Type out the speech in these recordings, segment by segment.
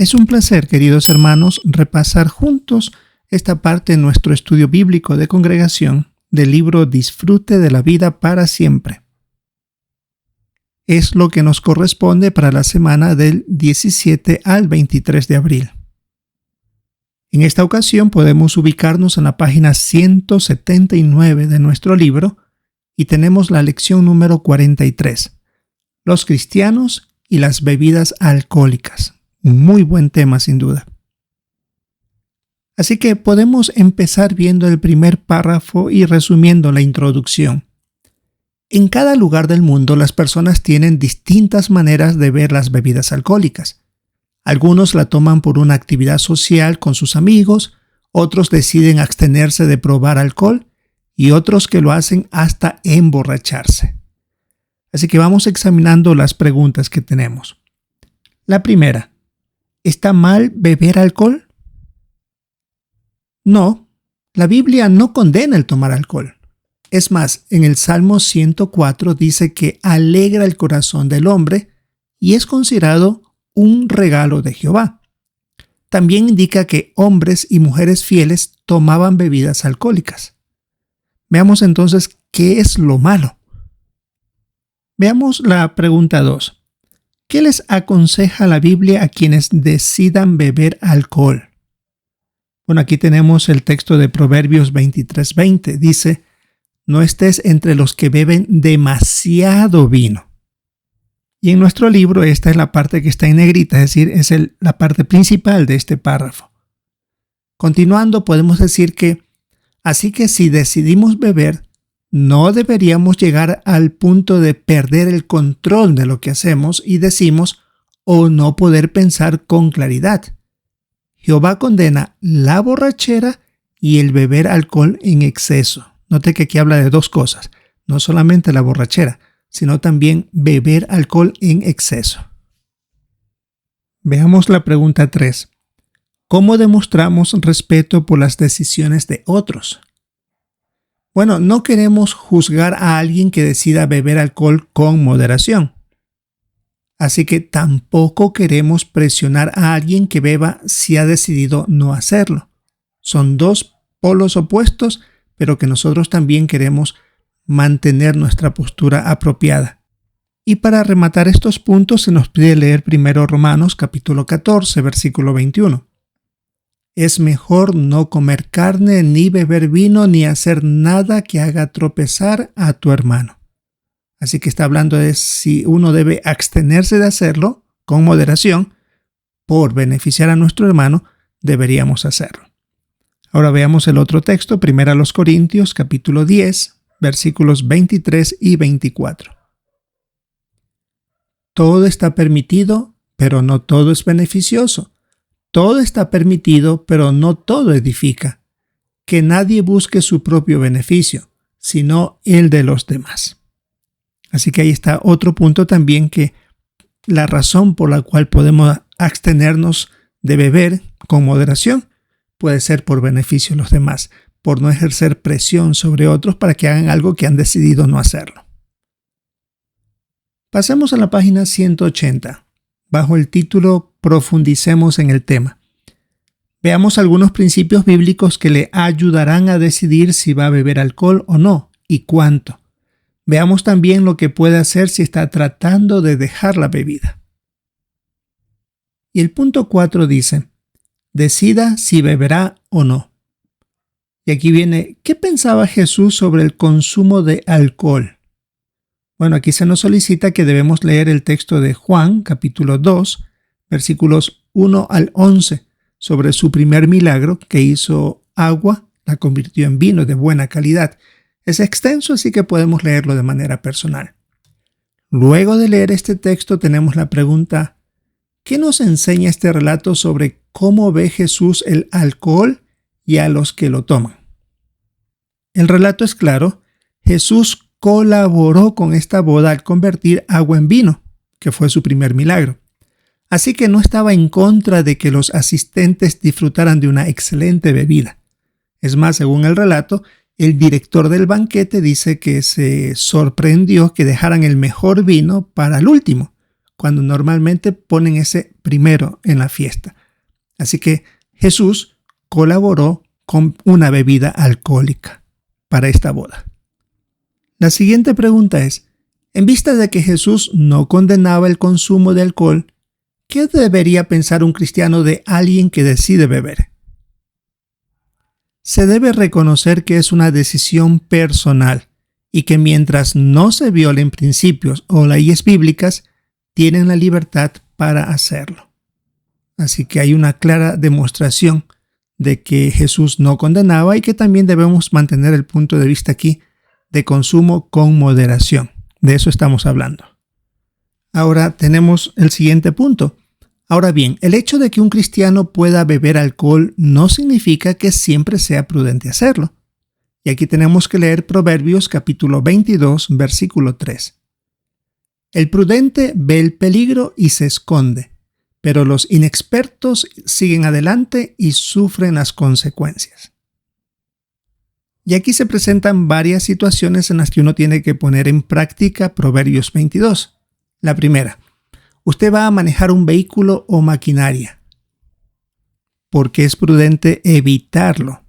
Es un placer, queridos hermanos, repasar juntos esta parte de nuestro estudio bíblico de congregación del libro Disfrute de la vida para siempre. Es lo que nos corresponde para la semana del 17 al 23 de abril. En esta ocasión podemos ubicarnos en la página 179 de nuestro libro y tenemos la lección número 43, los cristianos y las bebidas alcohólicas. Un muy buen tema sin duda. Así que podemos empezar viendo el primer párrafo y resumiendo la introducción. En cada lugar del mundo las personas tienen distintas maneras de ver las bebidas alcohólicas. Algunos la toman por una actividad social con sus amigos, otros deciden abstenerse de probar alcohol y otros que lo hacen hasta emborracharse. Así que vamos examinando las preguntas que tenemos. La primera, ¿está mal beber alcohol? No, la Biblia no condena el tomar alcohol. Es más, en el Salmo 104 dice que alegra el corazón del hombre y es considerado un regalo de Jehová. También indica que hombres y mujeres fieles tomaban bebidas alcohólicas. Veamos entonces qué es lo malo. Veamos la pregunta 2. ¿Qué les aconseja la Biblia a quienes decidan beber alcohol? Bueno, aquí tenemos el texto de Proverbios 23:20. Dice, no estés entre los que beben demasiado vino. Y en nuestro libro esta es la parte que está en negrita, es decir, es la parte principal de este párrafo. Continuando, podemos decir que, así que si decidimos beber, no deberíamos llegar al punto de perder el control de lo que hacemos y decimos o no poder pensar con claridad. Jehová condena la borrachera y el beber alcohol en exceso. Note que aquí habla de dos cosas, no solamente la borrachera, sino también beber alcohol en exceso. Veamos la pregunta 3. ¿Cómo demostramos respeto por las decisiones de otros? Bueno, no queremos juzgar a alguien que decida beber alcohol con moderación. Así que tampoco queremos presionar a alguien que beba si ha decidido no hacerlo. Son dos polos opuestos, pero que nosotros también queremos mantener nuestra postura apropiada. Y para rematar estos puntos se nos pide leer primero Romanos capítulo 14, versículo 21. Es mejor no comer carne, ni beber vino, ni hacer nada que haga tropezar a tu hermano. Así que está hablando de si uno debe abstenerse de hacerlo con moderación, por beneficiar a nuestro hermano, deberíamos hacerlo. Ahora veamos el otro texto, 1 Corintios capítulo 10, versículos 23 y 24. Todo está permitido, pero no todo es beneficioso. Todo está permitido, pero no todo edifica. Que nadie busque su propio beneficio, sino el de los demás. Así que ahí está otro punto también, que la razón por la cual podemos abstenernos de beber con moderación puede ser por beneficio de los demás, por no ejercer presión sobre otros para que hagan algo que han decidido no hacerlo. Pasemos a la página 180, bajo el título Profundicemos en el tema. Veamos algunos principios bíblicos que le ayudarán a decidir si va a beber alcohol o no, y cuánto. Veamos también lo que puede hacer si está tratando de dejar la bebida. Y el punto 4 dice, decida si beberá o no. Y aquí viene, ¿qué pensaba Jesús sobre el consumo de alcohol? Bueno, aquí se nos solicita que debemos leer el texto de Juan, capítulo 2, versículos 1 al 11, sobre su primer milagro, que hizo agua, la convirtió en vino de buena calidad. Es extenso, así que podemos leerlo de manera personal. Luego de leer este texto tenemos la pregunta, ¿qué nos enseña este relato sobre cómo ve Jesús el alcohol y a los que lo toman? El relato es claro. Jesús colaboró con esta boda al convertir agua en vino, que fue su primer milagro. Así que no estaba en contra de que los asistentes disfrutaran de una excelente bebida. Es más, según el relato, el director del banquete dice que se sorprendió que dejaran el mejor vino para el último, cuando normalmente ponen ese primero en la fiesta. Así que Jesús colaboró con una bebida alcohólica para esta boda. La siguiente pregunta es, en vista de que Jesús no condenaba el consumo de alcohol, ¿qué debería pensar un cristiano de alguien que decide beber? Se debe reconocer que es una decisión personal y que mientras no se violen principios o leyes bíblicas, tienen la libertad para hacerlo. Así que hay una clara demostración de que Jesús no condenaba y que también debemos mantener el punto de vista aquí de consumo con moderación. De eso estamos hablando. Ahora tenemos el siguiente punto. Ahora bien, el hecho de que un cristiano pueda beber alcohol no significa que siempre sea prudente hacerlo. Y aquí tenemos que leer Proverbios capítulo 22, versículo 3. El prudente ve el peligro y se esconde, pero los inexpertos siguen adelante y sufren las consecuencias. Y aquí se presentan varias situaciones en las que uno tiene que poner en práctica Proverbios 22. La primera, usted va a manejar un vehículo o maquinaria, porque es prudente evitarlo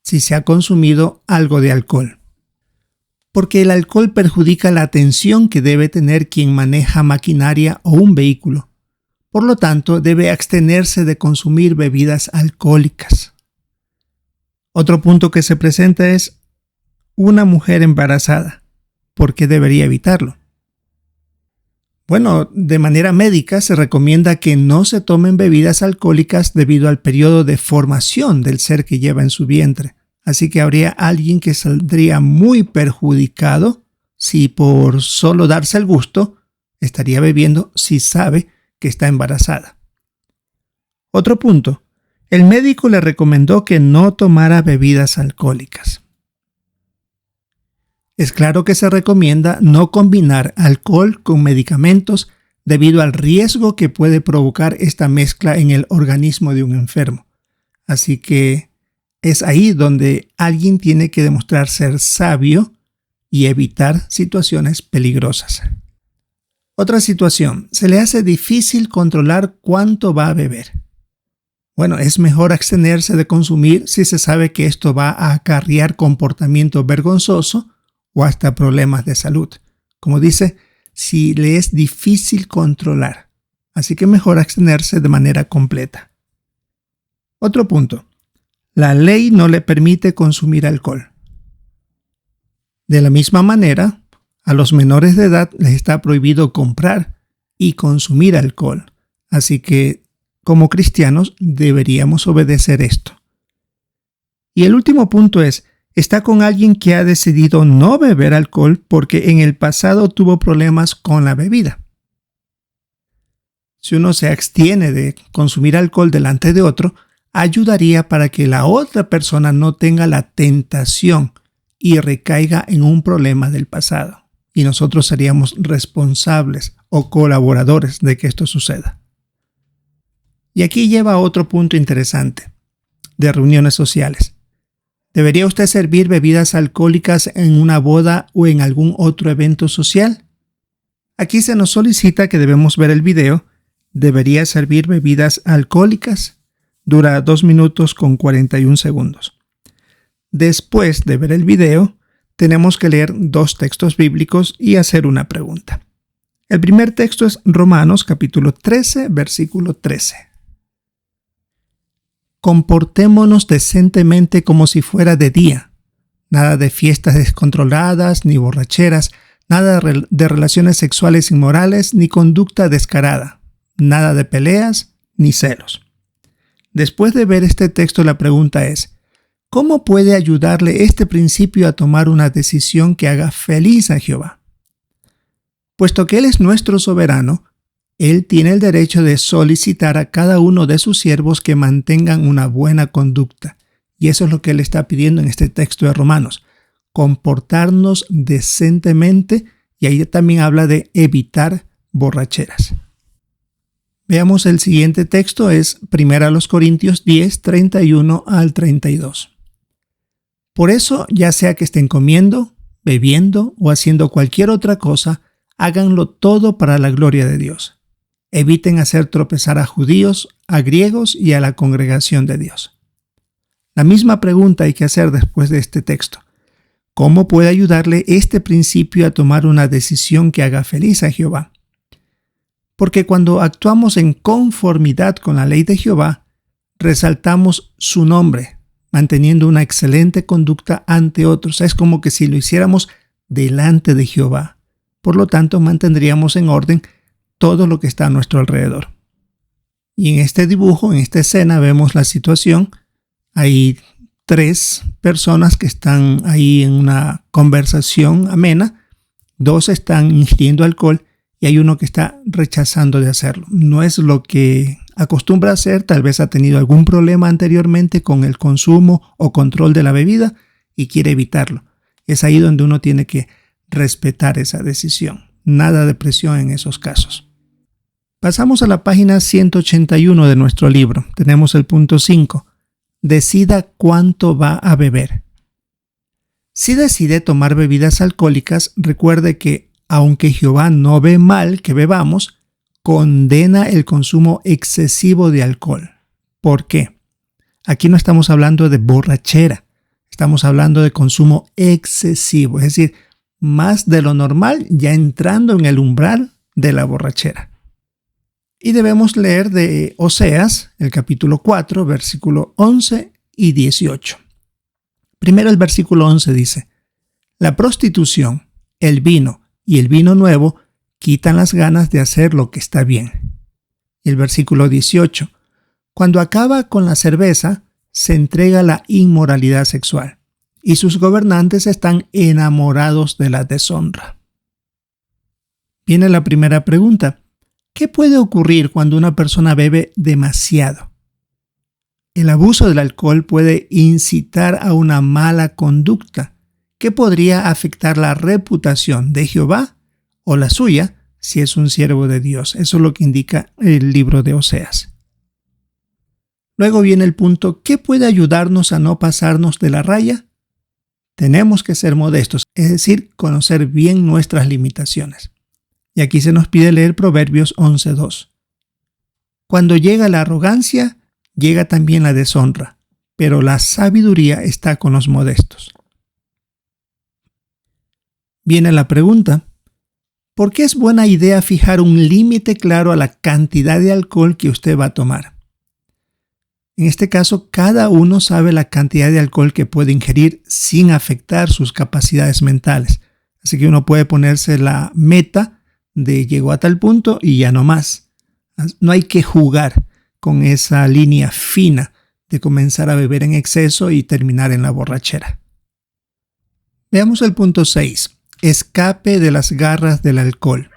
si se ha consumido algo de alcohol. Porque el alcohol perjudica la atención que debe tener quien maneja maquinaria o un vehículo. Por lo tanto, debe abstenerse de consumir bebidas alcohólicas. Otro punto que se presenta es una mujer embarazada. ¿Por qué debería evitarlo? Bueno, de manera médica se recomienda que no se tomen bebidas alcohólicas debido al periodo de formación del ser que lleva en su vientre. Así que habría alguien que saldría muy perjudicado si por solo darse el gusto estaría bebiendo si sabe que está embarazada. Otro punto. El médico le recomendó que no tomara bebidas alcohólicas. Es claro que se recomienda no combinar alcohol con medicamentos debido al riesgo que puede provocar esta mezcla en el organismo de un enfermo. Así que es ahí donde alguien tiene que demostrar ser sabio y evitar situaciones peligrosas. Otra situación, se le hace difícil controlar cuánto va a beber. Bueno, es mejor abstenerse de consumir si se sabe que esto va a acarrear comportamiento vergonzoso o hasta problemas de salud. Como dice, si le es difícil controlar. Así que mejor abstenerse de manera completa. Otro punto. La ley no le permite consumir alcohol. De la misma manera, a los menores de edad les está prohibido comprar y consumir alcohol. Así que, como cristianos, deberíamos obedecer esto. Y el último punto es, está con alguien que ha decidido no beber alcohol porque en el pasado tuvo problemas con la bebida. Si uno se abstiene de consumir alcohol delante de otro, ayudaría para que la otra persona no tenga la tentación y recaiga en un problema del pasado. Y nosotros seríamos responsables o colaboradores de que esto suceda. Y aquí lleva a otro punto interesante de reuniones sociales. ¿Debería usted servir bebidas alcohólicas en una boda o en algún otro evento social? Aquí se nos solicita que debemos ver el video. ¿Debería servir bebidas alcohólicas? Dura 2 minutos con 41 segundos. Después de ver el video, tenemos que leer 2 textos bíblicos y hacer una pregunta. El primer texto es Romanos capítulo 13, versículo 13. Comportémonos decentemente como si fuera de día. Nada de fiestas descontroladas, ni borracheras, nada de relaciones sexuales inmorales, ni conducta descarada. Nada de peleas, ni celos. Después de ver este texto, la pregunta es, ¿cómo puede ayudarle este principio a tomar una decisión que haga feliz a Jehová? Puesto que Él es nuestro soberano, Él tiene el derecho de solicitar a cada uno de sus siervos que mantengan una buena conducta. Y eso es lo que Él está pidiendo en este texto de Romanos. Comportarnos decentemente, y ahí también habla de evitar borracheras. Veamos el siguiente texto, es 1 Corintios 10, 31 al 32. Por eso, ya sea que estén comiendo, bebiendo o haciendo cualquier otra cosa, háganlo todo para la gloria de Dios. Eviten hacer tropezar a judíos, a griegos y a la congregación de Dios. La misma pregunta hay que hacer después de este texto. ¿Cómo puede ayudarle este principio a tomar una decisión que haga feliz a Jehová? Porque cuando actuamos en conformidad con la ley de Jehová, resaltamos su nombre, manteniendo una excelente conducta ante otros. Es como que si lo hiciéramos delante de Jehová. Por lo tanto, mantendríamos en orden todo lo que está a nuestro alrededor. Y en este dibujo, en esta escena, vemos la situación. Hay 3 personas que están ahí en una conversación amena. 2 están ingiriendo alcohol y hay uno que está rechazando de hacerlo. No es lo que acostumbra hacer, tal vez ha tenido algún problema anteriormente con el consumo o control de la bebida y quiere evitarlo. Es ahí donde uno tiene que respetar esa decisión. Nada de presión en esos casos. Pasamos a la página 181 de nuestro libro. Tenemos el punto 5. Decida cuánto va a beber. Si decide tomar bebidas alcohólicas, recuerde que, aunque Jehová no ve mal que bebamos, condena el consumo excesivo de alcohol. ¿Por qué? Aquí no estamos hablando de borrachera. Estamos hablando de consumo excesivo, es decir, más de lo normal, ya entrando en el umbral de la borrachera. Y debemos leer de Oseas, el capítulo 4, versículo 11 y 18. Primero el versículo 11 dice: la prostitución, el vino y el vino nuevo quitan las ganas de hacer lo que está bien. Y el versículo 18: cuando acaba con la cerveza, se entrega la inmoralidad sexual, y sus gobernantes están enamorados de la deshonra. Viene la primera pregunta. ¿Qué puede ocurrir cuando una persona bebe demasiado? El abuso del alcohol puede incitar a una mala conducta que podría afectar la reputación de Jehová o la suya si es un siervo de Dios. Eso es lo que indica el libro de Oseas. Luego viene el punto: ¿qué puede ayudarnos a no pasarnos de la raya? Tenemos que ser modestos, es decir, conocer bien nuestras limitaciones. Y aquí se nos pide leer Proverbios 11:2. Cuando llega la arrogancia, llega también la deshonra, pero la sabiduría está con los modestos. Viene la pregunta: ¿por qué es buena idea fijar un límite claro a la cantidad de alcohol que usted va a tomar? En este caso, cada uno sabe la cantidad de alcohol que puede ingerir sin afectar sus capacidades mentales. Así que uno puede ponerse la meta de llegó a tal punto y ya no más. No hay que jugar con esa línea fina de comenzar a beber en exceso y terminar en la borrachera. Veamos el punto 6. Escape de las garras del alcohol.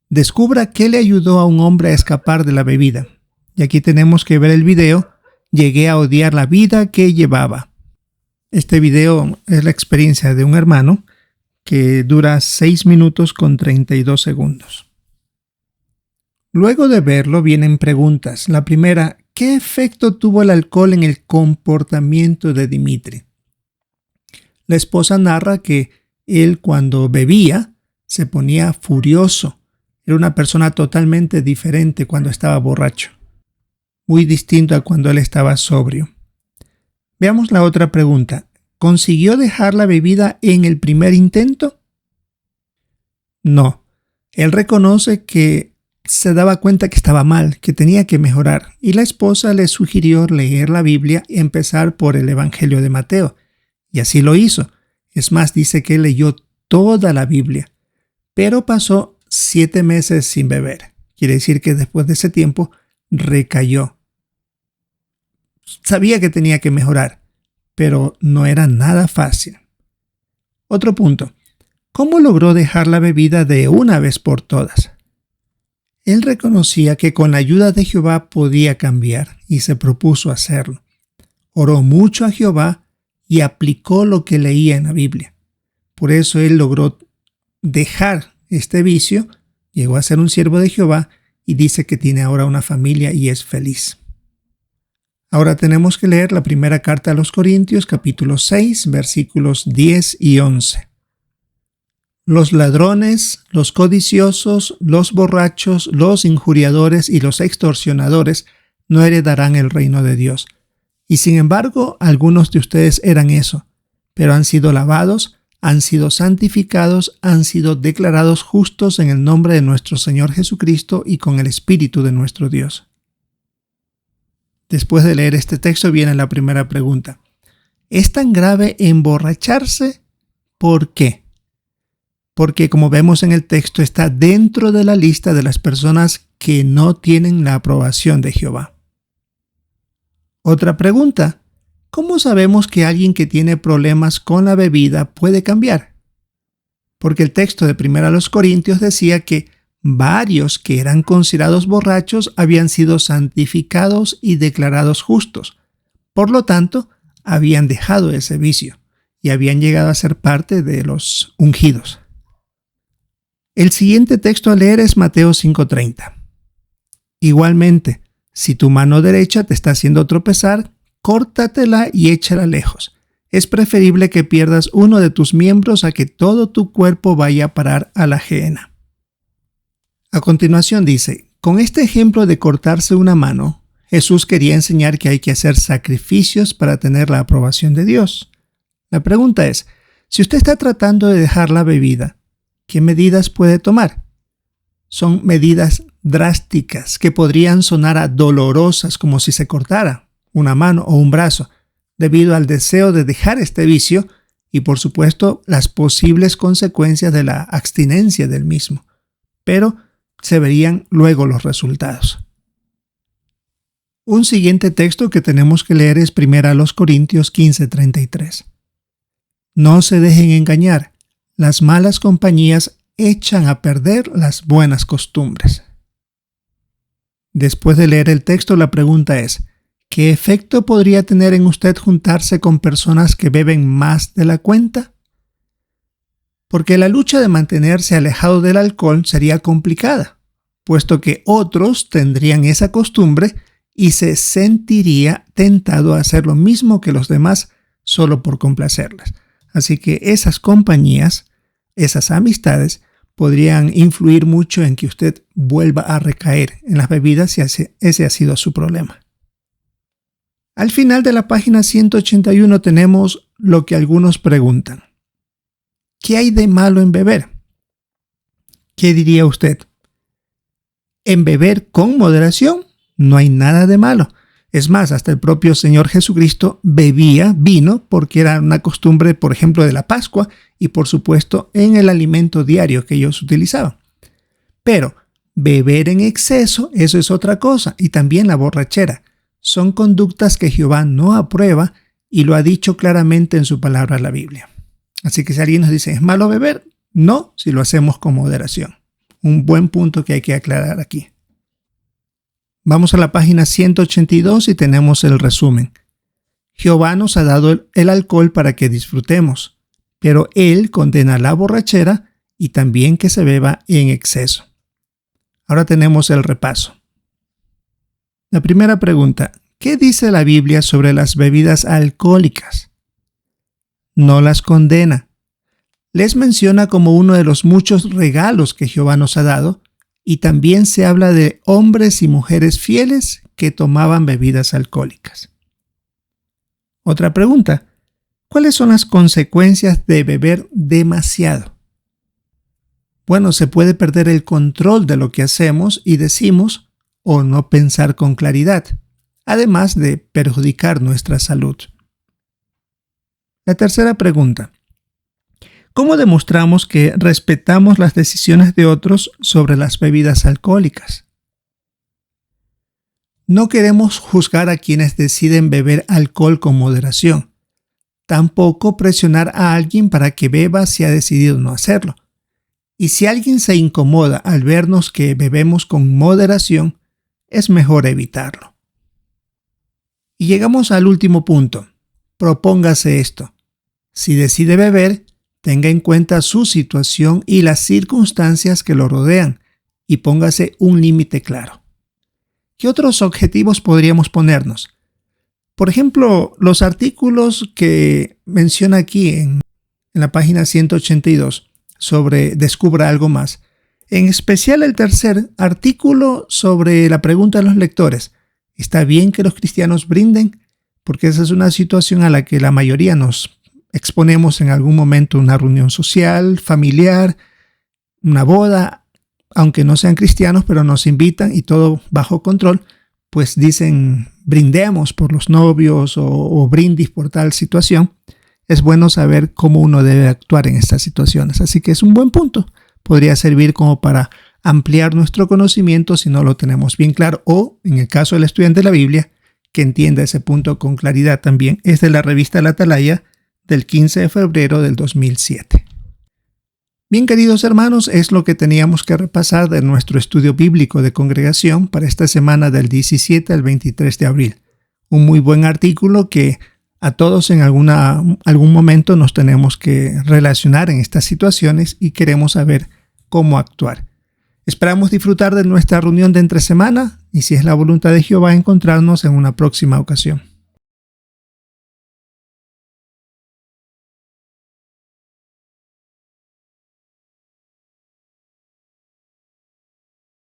Descubra qué le ayudó a un hombre a escapar de la bebida. Y aquí tenemos que ver el video. Llegué a odiar la vida que llevaba. Este video es la experiencia de un hermano que dura 6 minutos con 32 segundos. Luego de verlo vienen preguntas. La primera: ¿qué efecto tuvo el alcohol en el comportamiento de Dimitri? La esposa narra que él, cuando bebía, se ponía furioso. Era una persona totalmente diferente cuando estaba borracho. Muy distinto a cuando él estaba sobrio. Veamos la otra pregunta. ¿Consiguió dejar la bebida en el primer intento? No. Él reconoce que se daba cuenta que estaba mal, que tenía que mejorar, y la esposa le sugirió leer la Biblia y empezar por el Evangelio de Mateo. Y así lo hizo. Es más, dice que leyó toda la Biblia, pero pasó 7 meses sin beber. Quiere decir que después de ese tiempo recayó. Sabía que tenía que mejorar, pero no era nada fácil. Otro punto. ¿Cómo logró dejar la bebida de una vez por todas? Él reconocía que con la ayuda de Jehová podía cambiar y se propuso hacerlo. Oró mucho a Jehová y aplicó lo que leía en la Biblia. Por eso él logró dejar este vicio, llegó a ser un siervo de Jehová y dice que tiene ahora una familia y es feliz. Ahora tenemos que leer la primera carta a los Corintios, capítulo 6, versículos 10 y 11. Los ladrones, los codiciosos, los borrachos, los injuriadores y los extorsionadores no heredarán el reino de Dios. Y sin embargo, algunos de ustedes eran eso, pero han sido lavados, han sido santificados, han sido declarados justos en el nombre de nuestro Señor Jesucristo y con el Espíritu de nuestro Dios. Después de leer este texto viene la primera pregunta. ¿Es tan grave emborracharse? ¿Por qué? Porque como vemos en el texto está dentro de la lista de las personas que no tienen la aprobación de Jehová. Otra pregunta. ¿Cómo sabemos que alguien que tiene problemas con la bebida puede cambiar? Porque el texto de 1 Corintios decía que varios que eran considerados borrachos habían sido santificados y declarados justos. Por lo tanto, habían dejado ese vicio y habían llegado a ser parte de los ungidos. El siguiente texto a leer es Mateo 5:30. Igualmente, si tu mano derecha te está haciendo tropezar, córtatela y échala lejos. Es preferible que pierdas uno de tus miembros a que todo tu cuerpo vaya a parar a la gehenna. A continuación dice, con este ejemplo de cortarse una mano, Jesús quería enseñar que hay que hacer sacrificios para tener la aprobación de Dios. La pregunta es, si usted está tratando de dejar la bebida, ¿qué medidas puede tomar? Son medidas drásticas que podrían sonar dolorosas como si se cortara una mano o un brazo, debido al deseo de dejar este vicio y por supuesto las posibles consecuencias de la abstinencia del mismo. Pero se verían luego los resultados. Un siguiente texto que tenemos que leer es 1 Corintios 15:33. No se dejen engañar, las malas compañías echan a perder las buenas costumbres. Después de leer el texto, la pregunta es, ¿qué efecto podría tener en usted juntarse con personas que beben más de la cuenta? Porque la lucha de mantenerse alejado del alcohol sería complicada, puesto que otros tendrían esa costumbre y se sentiría tentado a hacer lo mismo que los demás solo por complacerles. Así que esas compañías, esas amistades, podrían influir mucho en que usted vuelva a recaer en las bebidas si ese ha sido su problema. Al final de la página 181 tenemos lo que algunos preguntan. ¿Qué hay de malo en beber? ¿Qué diría usted? En beber con moderación no hay nada de malo. Es más, hasta el propio Señor Jesucristo bebía vino porque era una costumbre, por ejemplo, de la Pascua y por supuesto en el alimento diario que ellos utilizaban. Pero beber en exceso, eso es otra cosa, y también la borrachera. Son conductas que Jehová no aprueba y lo ha dicho claramente en su palabra la Biblia. Así que si alguien nos dice, ¿es malo beber? No, si lo hacemos con moderación. Un buen punto que hay que aclarar aquí. Vamos a la página 182 y tenemos el resumen. Jehová nos ha dado el alcohol para que disfrutemos, pero Él condena la borrachera y también que se beba en exceso. Ahora tenemos el repaso. La primera pregunta, ¿qué dice la Biblia sobre las bebidas alcohólicas? No las condena. Les menciona como uno de los muchos regalos que Jehová nos ha dado y también se habla de hombres y mujeres fieles que tomaban bebidas alcohólicas. Otra pregunta, ¿cuáles son las consecuencias de beber demasiado? Bueno, se puede perder el control de lo que hacemos y decimos o no pensar con claridad, además de perjudicar nuestra salud. La tercera pregunta. ¿Cómo demostramos que respetamos las decisiones de otros sobre las bebidas alcohólicas? No queremos juzgar a quienes deciden beber alcohol con moderación. Tampoco presionar a alguien para que beba si ha decidido no hacerlo. Y si alguien se incomoda al vernos que bebemos con moderación, es mejor evitarlo. Y llegamos al último punto. Propóngase esto. Si decide beber, tenga en cuenta su situación y las circunstancias que lo rodean y póngase un límite claro. ¿Qué otros objetivos podríamos ponernos? Por ejemplo, los artículos que menciona aquí en la página 182. descubra algo más. En especial el tercer artículo sobre la pregunta de los lectores. ¿Está bien que los cristianos brinden? Porque esa es una situación a la que la mayoría nos exponemos en algún momento, una reunión social, familiar, una boda, aunque no sean cristianos, pero nos invitan y todo bajo control, pues dicen brindemos por los novios o brindis por tal situación. Es bueno saber cómo uno debe actuar en estas situaciones. Así que es un buen punto. Podría servir como para ampliar nuestro conocimiento si no lo tenemos bien claro, o en el caso del estudiante de la Biblia, que entienda ese punto con claridad también. Es de la revista La Atalaya del 15 de febrero del 2007. Bien, queridos hermanos, es lo que teníamos que repasar de nuestro estudio bíblico de congregación para esta semana del 17 al 23 de abril. Un muy buen artículo que a todos en algún momento nos tenemos que relacionar en estas situaciones y queremos saber cómo actuar. Esperamos disfrutar de nuestra reunión de entre semana y si es la voluntad de Jehová encontrarnos en una próxima ocasión.